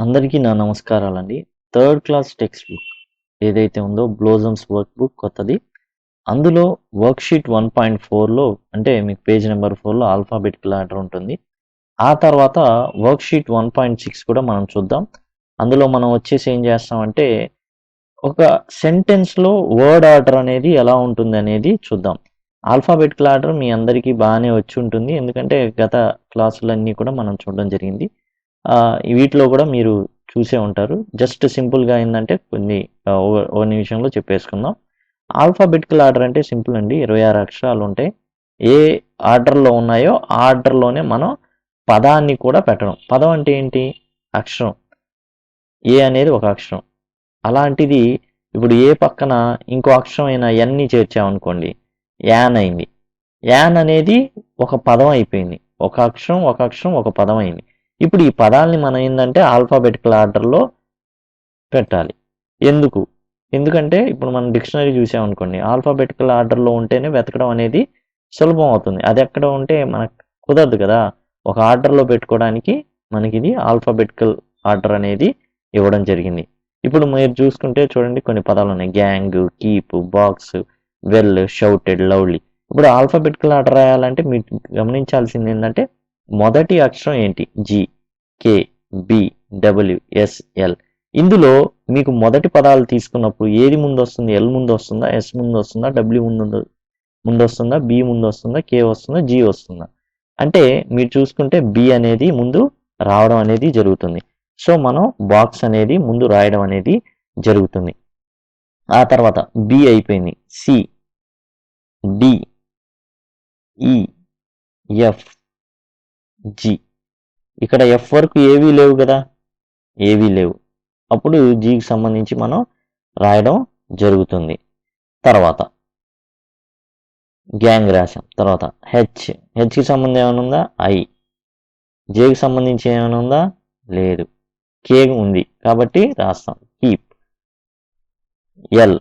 అందరికీ నా నమస్కారాలండి. థర్డ్ క్లాస్ టెక్స్ట్ బుక్ ఏదైతే ఉందో బ్లోజమ్స్ వర్క్ బుక్ కొత్తది. అందులో వర్క్షీట్ 1.4లో అంటే మీకు పేజ్ నెంబర్ 4లో ఆల్ఫాబెటికల్ ఆర్డర్ ఉంటుంది. ఆ తర్వాత వర్క్షీట్ 1.6 కూడా మనం చూద్దాం. అందులో మనం వచ్చేసి ఏం చేస్తామంటే ఒక సెంటెన్స్‌లో వర్డ్ ఆర్డర్ అనేది ఎలా ఉంటుందనేది చూద్దాం. ఆల్ఫాబెటికల్ ఆర్డర్ మీ అందరికీ బానే వచ్చుంటుంది. ఎందుకంటే గత క్లాసులన్నీ కూడా మనం చూడడం జరిగింది. వీటిలో కూడా మీరు చూసే ఉంటారు. జస్ట్ సింపుల్‌గా ఏందంటే కొన్ని ఒక నిమిషంలో చెప్పేసుకుందాం. ఆల్ఫాబెటికల్ ఆర్డర్ అంటే సింపుల్ అండి. 26 అక్షరాలు ఉంటాయి. ఏ ఆర్డర్‌లో ఉన్నాయో ఆ ఆర్డర్‌లోనే మనం పదాన్ని కూడా పెట్టడం. పదం అంటే ఏంటి? అక్షరం. ఏ అనేది ఒక అక్షరం. అలాంటిది ఇప్పుడు ఏ పక్కన ఇంకో అక్షరం అయిన ఎన్‌ని చేర్చామనుకోండి. యాన్ అయింది. యాన్ అనేది ఒక పదం అయిపోయింది. ఒక అక్షరం, ఒక పదం అయింది. ఇప్పుడు ఈ పదాల్ని మనం ఏందంటే ఆల్ఫాబెటికల్ ఆర్డర్‌లో పెట్టాలి. ఎందుకు? ఎందుకంటే ఇప్పుడు మనం డిక్షనరీ చూసామనుకోండి. ఆల్ఫాబెటికల్ ఆర్డర్‌లో ఉంటేనే వెతకడం అనేది సులభం అవుతుంది. అది ఎక్కడ ఉంటే మనకు కుదరదు కదా! ఒక ఆర్డర్‌లో పెట్టుకోవడానికి మనకిది ఆల్ఫాబెటికల్ ఆర్డర్ అనేది ఇవ్వడం జరిగింది. ఇప్పుడు మీరు చూసుకుంటే చూడండి కొన్ని పదాలున్నాయి. Gang, keep, box, well, shouted, lovely. ఇప్పుడు ఆల్ఫాబెటికల్ ఆర్డర్ రాయాలంటే మీరు గమనించాల్సింది ఏంటంటే మొదటి అక్షరం ఏంటి? G, K, B, W, S, L. ఇందులో మీకు మొదటి పదాలు తీసుకున్నప్పుడు ఏది ముందొస్తుంది? ఎల్ ముందొస్తుందా? ఎస్ ముందొస్తుందా? డబ్ల్యూ ముందొస్తుందా? బి ముందొస్తుందా? కే వస్తుందా? జి వస్తుందా? అంటే మీరు చూసుకుంటే బి అనేది ముందు రావడం అనేది జరుగుతుంది. సో మనం బాక్స్ అనేది ముందు రాయడం అనేది జరుగుతుంది. ఆ తర్వాత బి అయిపోయింది. C, D, E, F, G. ఇక్కడ ఎఫ్ వరకు ఏవీ లేవు కదా! ఏవీ లేవు. అప్పుడు జీకి సంబంధించి మనం రాయడం జరుగుతుంది. తర్వాత గ్యాంగ్ రాసాం. తర్వాత హెచ్కి సంబంధం ఏమైనా ఉందా? ఐ. జేకి సంబంధించి ఏమైనా ఉందా? లేదు. కే ఉంది కాబట్టి రాస్తాం. కీప్. ఎల్.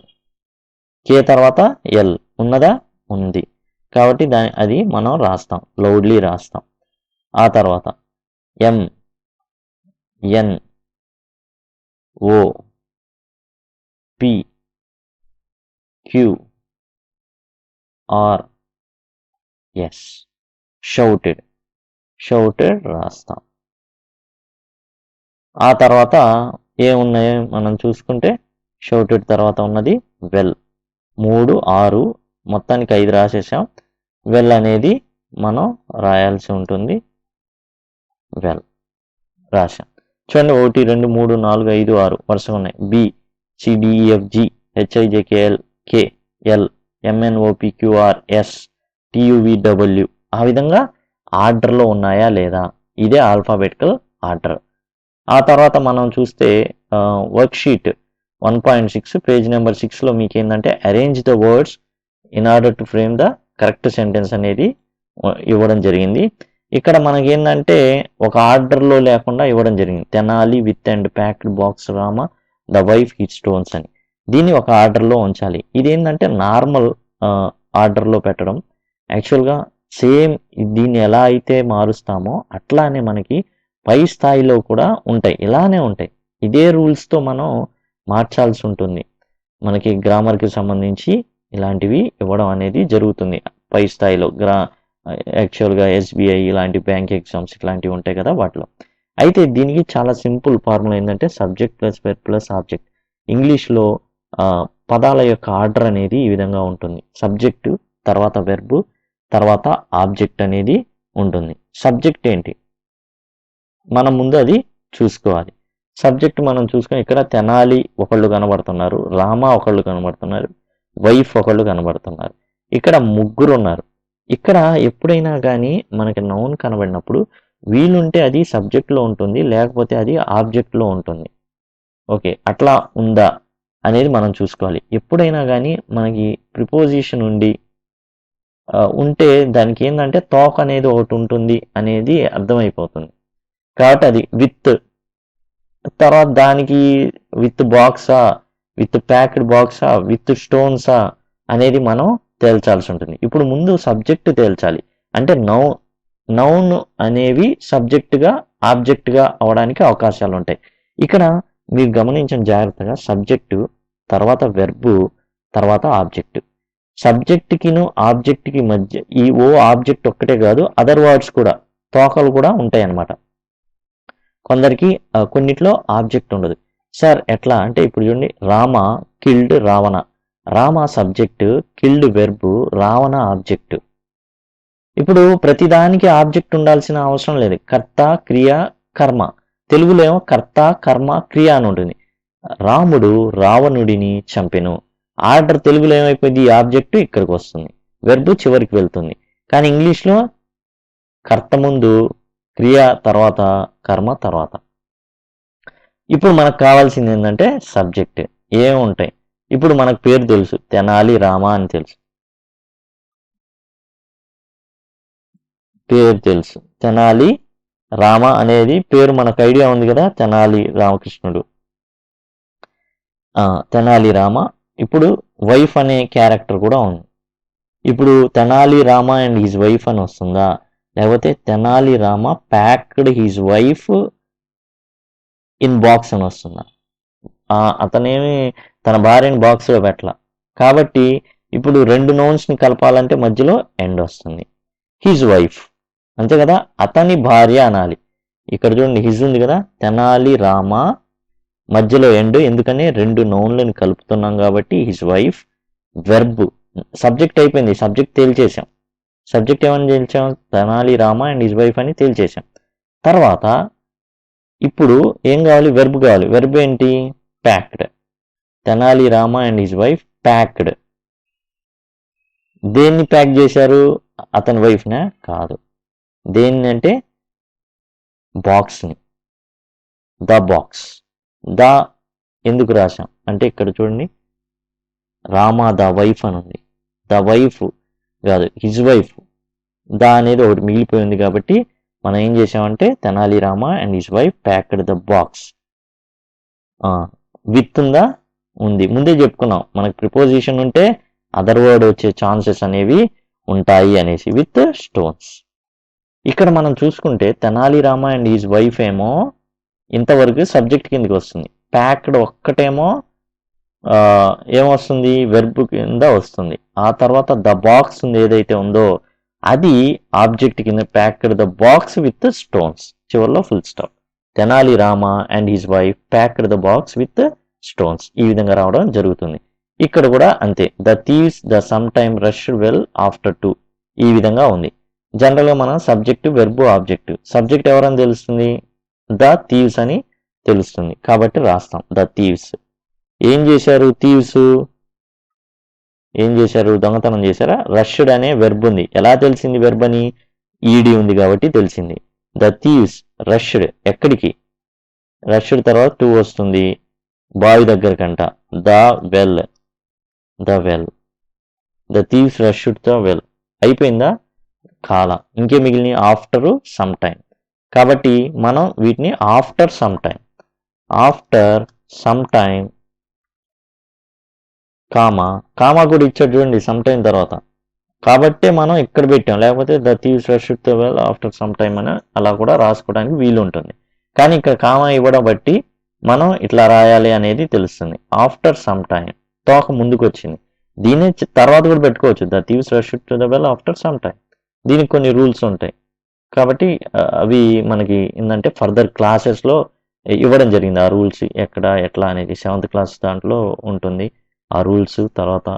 కే తర్వాత ఎల్ ఉన్నదా? ఉంది. కాబట్టి అది మనం రాస్తాం. లౌడ్లీ రాస్తాం. ఆ తర్వాత M, N, O, P, Q, R, S. Shouted రాస్తాం. ఆ తర్వాత ఏమున్నాయి మనం చూసుకుంటే షౌటెడ్ తర్వాత ఉన్నది వెల్. 3, 6 మొత్తానికి 5 రాసేసాం. వెల్ అనేది మనం రాయాల్సి ఉంటుంది. వెల్ రాసాం. చూడండి 1, 2, 3, 4, 5, 6 వరుసగా ఉన్నాయి. B, C, D, E, F, G, H, I, J, K, L, K, L, M N, O P, Q R, S, T U V, W. ఆ విధంగా ఆర్డర్లో ఉన్నాయా లేదా? ఇదే ఆల్ఫాబెటికల్ ఆర్డర్. ఆ తర్వాత మనం చూస్తే వర్క్షీట్ 1.6 పేజ్ నెంబర్ 6లో మీకు ఏంటంటే arrange the words in order to frame the correct sentence అనేది ఇవ్వడం జరిగింది. ఇక్కడ మనకి ఏంటంటే ఒక ఆర్డర్లో లేకుండా ఇవ్వడం జరిగింది. Tenali with and packed box Rama the wife hit stones అని. దీన్ని ఒక ఆర్డర్లో ఉంచాలి. ఇదేంటంటే నార్మల్ ఆర్డర్లో పెట్టడం. యాక్చువల్గా సేమ్ దీన్ని ఎలా అయితే మారుస్తామో అట్లానే మనకి పై స్థాయిలో కూడా ఉంటాయి. ఇలానే ఉంటాయి. ఇదే రూల్స్తో మనం మార్చాల్సి ఉంటుంది. మనకి గ్రామర్కి సంబంధించి ఇలాంటివి ఇవ్వడం అనేది జరుగుతుంది పై స్థాయిలో. యాక్చువల్గా ఎస్బీఐ ఇలాంటి బ్యాంక్ ఎగ్జామ్స్ ఇట్లాంటివి ఉంటాయి కదా వాటిలో. అయితే దీనికి చాలా సింపుల్ ఫార్ములా ఏంటంటే subject plus verb plus object. ఇంగ్లీష్లో పదాల యొక్క ఆర్డర్ అనేది ఈ విధంగా ఉంటుంది. సబ్జెక్టు తర్వాత వెర్బ్ తర్వాత ఆబ్జెక్ట్ అనేది ఉంటుంది. సబ్జెక్ట్ ఏంటి మనం ముందు అది చూసుకోవాలి. సబ్జెక్ట్ మనం చూసుకొని ఇక్కడ తెనాలి ఒకళ్ళు కనబడుతున్నారు, రామ ఒకళ్ళు కనబడుతున్నారు, వైఫ్ ఒకళ్ళు కనబడుతున్నారు. ఇక్కడ ముగ్గురు ఉన్నారు. ఇక్కడ ఎప్పుడైనా కానీ మనకి నౌన్ కనబడినప్పుడు వీలుంటే అది సబ్జెక్ట్లో ఉంటుంది, లేకపోతే అది ఆబ్జెక్ట్లో ఉంటుంది. ఓకే, అట్లా ఉందా అనేది మనం చూసుకోవాలి. ఎప్పుడైనా కానీ మనకి ప్రిపోజిషన్ ఉంటే దానికి ఏంటంటే తోక అనేది ఒకటి ఉంటుంది అనేది అర్థమైపోతుంది. కాబట్టి అది విత్ తర్వాత దానికి విత్ బాక్సా, విత్ ప్యాక్డ్ బాక్సా, విత్ స్టోన్సా అనేది మనం తేల్చాల్సి ఉంటుంది. ఇప్పుడు ముందు సబ్జెక్ట్ తేల్చాలి. అంటే నౌన్ అనేవి సబ్జెక్టుగా ఆబ్జెక్ట్గా అవడానికి అవకాశాలు ఉంటాయి. ఇక్కడ మీరు గమనించండి జాగ్రత్తగా, సబ్జెక్టు తర్వాత వెర్బు తర్వాత ఆబ్జెక్ట్. సబ్జెక్ట్కిను ఆబ్జెక్ట్కి మధ్య ఈ ఆబ్జెక్ట్ ఒక్కటే కాదు, అదర్ వర్డ్స్ కూడా, తోకలు కూడా ఉంటాయి అన్నమాట. కొందరికి కొన్నిట్లో ఆబ్జెక్ట్ ఉండదు. సార్ ఎట్లా అంటే ఇప్పుడు చూడండి, Rama killed Ravana. Rama subject, killed verb, Ravana object. ఇప్పుడు ప్రతిదానికి ఆబ్జెక్ట్ ఉండాల్సిన అవసరం లేదు. కర్త, క్రియ, కర్మ. తెలుగులో ఏమో కర్త, కర్మ, క్రియ అని ఉంటుంది. రాముడు రావణుడిని చంపెను. ఆర్డర్ తెలుగులో ఏమైపోయింది, ఈ ఆబ్జెక్టు ఇక్కడికి వస్తుంది, వెర్బు చివరికి వెళ్తుంది. కానీ ఇంగ్లీష్లో కర్త ముందు, క్రియ తర్వాత, కర్మ తర్వాత. ఇప్పుడు మనకు కావాల్సింది ఏంటంటే సబ్జెక్ట్. ఏముంటాయి, ఇప్పుడు మనకు పేరు తెలుసు, తెనాలి రామ అని తెలుసు, పేరు తెలుసు. తెనాలి రామ అనేది పేరు మనకు ఐడియా ఉంది కదా, తెనాలి రామకృష్ణుడు, తెనాలి రామ. ఇప్పుడు వైఫ్ అనే క్యారెక్టర్ కూడా ఉంది. ఇప్పుడు Tenali Rama and his wife అని వస్తుందా, లేకపోతే Tenali Rama packed his wife in box అని వస్తుందా? అతనేమి తన భార్యని బాక్స్లో పెట్టాల. కాబట్టి ఇప్పుడు రెండు నౌన్స్ని కలపాలంటే మధ్యలో ఎండ్ వస్తుంది, హిజ్ వైఫ్, అంతే కదా, అతని భార్య అనాలి. ఇక్కడ చూడండి హిజ్ ఉంది కదా, తెనాలి రామ మధ్యలో ఎండ్, ఎందుకని రెండు నౌన్లను కలుపుతున్నాం కాబట్టి హిజ్ వైఫ్. వెర్బ్ సబ్జెక్ట్ అయిపోయింది, సబ్జెక్ట్ తేల్చేసాం. సబ్జెక్ట్ ఏమని తేల్చాం, Tenali Rama and his wife అని తేల్చేసాం. తర్వాత ఇప్పుడు ఏం కావాలి, వెర్బ్ కావాలి. వెర్బ్ ఏంటి, packed. Tenali Rama and his wife packed. దేన్ని ప్యాక్ చేశారు, అతని వైఫ్నా? కాదు. దేన్ని అంటే బాక్స్ని, ద బాక్స్. ద ఎందుకు రాశాం అంటే ఇక్కడ చూడండి, రామ ద వైఫ్ అని ఉంది, ద వైఫ్ కాదు, హిజ్ వైఫ్. ద అనేది ఒకటి మిగిలిపోయింది కాబట్టి మనం ఏం చేసామంటే Tenali Rama and his wife packed the box. With ఉందా, ఉంది, ముందే చెప్పుకున్నాం మనకు ప్రిపోజిషన్ ఉంటే అదర్ వర్డ్ వచ్చే ఛాన్సెస్ అనేవి ఉంటాయి అనేసి. With stones. ఇక్కడ మనం చూసుకుంటే Tenali Rama and his wife ఏమో ఇంతవరకు సబ్జెక్ట్ కిందకి వస్తుంది, ప్యాక్డ్ ఒక్కటేమో ఏమొస్తుంది, వెర్బ్ కింద వస్తుంది. ఆ తర్వాత ద బాక్స్ ఉంది ఏదైతే ఉందో అది ఆబ్జెక్ట్ కింద, packed the box with stones, చివరిలో full stop. Tenali Rama and his wife packed the box with stones, ఈ విధంగా రావడం జరుగుతుంది. ఇక్కడ కూడా అంతే, the thieves the some time rush well after to, ఈ విధంగా ఉంది. జనరల్గా మనం సబ్జెక్ట్, వెర్బ్, ఆబ్జెక్ట్. సబ్జెక్ట్ ఎవరని తెలుస్తుంది, ద థీవ్స్ అని తెలుస్తుంది కాబట్టి రాస్తాం ద థీవ్స్. ఏం చేశారు థీవ్స్, ఏం చేశారు, దొంగతనం చేశారా? రష్డ్ అనే వెర్బ్ ఉంది, ఎలా తెలిసింది వెర్బ్ అని, ఈడి ఉంది కాబట్టి తెలిసింది. ద థీవ్స్ రష్డ్, ఎక్కడికి, రష్డ్ తర్వాత టు వస్తుంది, బావి దగ్గరకంట, the well, the well. The thieves rushed the well, అయిపోయిందా, కాల, ఇంకే మిగిలిన ఆఫ్టర్ సమ్ టైమ్. కాబట్టి మనం వీటిని after some time, after some time comma కూడా ఇచ్చాడు చూడండి సమ్ టైమ్ తర్వాత, కాబట్టే మనం ఇక్కడ పెట్టాం. లేకపోతే the thieves rushed the well after some time అని అలా కూడా రాసుకోవడానికి వీలు ఉంటుంది. కానీ ఇక్కడ కామా ఇవ్వడం బట్టి మనం ఇట్లా రాయాలి అనేది తెలుస్తుంది. ఆఫ్టర్ సమ్ టైమ్, తోక ముందుకు వచ్చింది, దీని తర్వాత కూడా పెట్టుకోవచ్చు, the thieves rushed the well after some time. దీనికి కొన్ని రూల్స్ ఉంటాయి కాబట్టి అవి మనకి ఏంటంటే ఫర్దర్ క్లాసెస్లో ఇవ్వడం జరిగింది. ఆ రూల్స్ ఎక్కడ ఎట్లా అనేది 7th క్లాస్ దాంట్లో ఉంటుంది ఆ రూల్స్. తర్వాత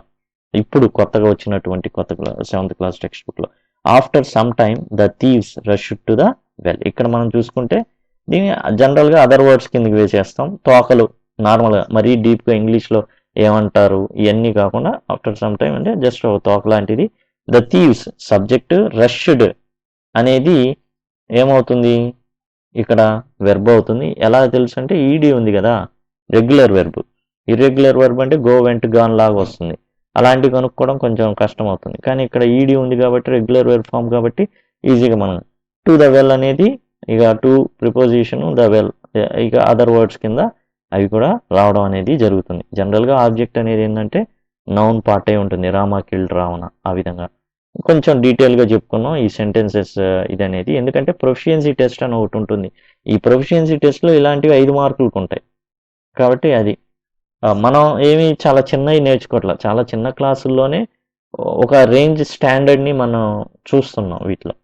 ఇప్పుడు కొత్తగా వచ్చినటువంటి 7th క్లాస్ టెక్స్ట్ బుక్లో after some time the thieves rushed to the well. ఇక్కడ మనం చూసుకుంటే దీన్ని జనరల్గా అదర్ వర్డ్స్ కిందకి వేసేస్తాం. తోకలు నార్మల్గా మరీ డీప్గా ఇంగ్లీష్లో ఏమంటారు ఇవన్నీ కాకుండా ఆఫ్టర్ సమ్ టైమ్ అంటే జస్ట్ ఒక తోక లాంటిది. ద థీవ్స్ సబ్జెక్ట్, రష్డ్ అనేది ఏమవుతుంది ఇక్కడ వెర్బ్ అవుతుంది. ఎలా తెలుసు అంటే ఈడీ ఉంది కదా, రెగ్యులర్ వెర్బ్. ఇర్రెగ్యులర్ వెర్బ్ అంటే గో, వెంట్, గాన్ లాగా వస్తుంది. అలాంటివి కనుక్కోవడం కొంచెం కష్టం అవుతుంది. కానీ ఇక్కడ ఈడీ ఉంది కాబట్టి రెగ్యులర్ వెర్బ్ ఫామ్ కాబట్టి ఈజీగా మనం టు ద వెల్ అనేది ఇక టు ప్రిపోజిషన్, ద వెల్ ఇక అదర్ వర్డ్స్ కింద అవి కూడా రావడం అనేది జరుగుతుంది. జనరల్గా ఆబ్జెక్ట్ అనేది ఏంటంటే నౌన్ పార్ట్ అయి ఉంటుంది, రామ కిల్డ్ రావణ, ఆ విధంగా కొంచెం డీటెయిల్గా చెప్పుకున్నాం ఈ సెంటెన్సెస్ ఇది అనేది. ఎందుకంటే ప్రొఫిషియన్సీ టెస్ట్ అని ఒకటి ఉంటుంది. ఈ ప్రొఫిషియన్సీ టెస్ట్లో ఇలాంటివి 5 మార్కులకు ఉంటాయి. కాబట్టి అది మనం ఏమి చాలా చిన్నవి నేర్చుకోవట్లేదు, చాలా చిన్న క్లాసుల్లోనే ఒక రేంజ్ స్టాండర్డ్ని మనం చూస్తున్నాం వీటిలో.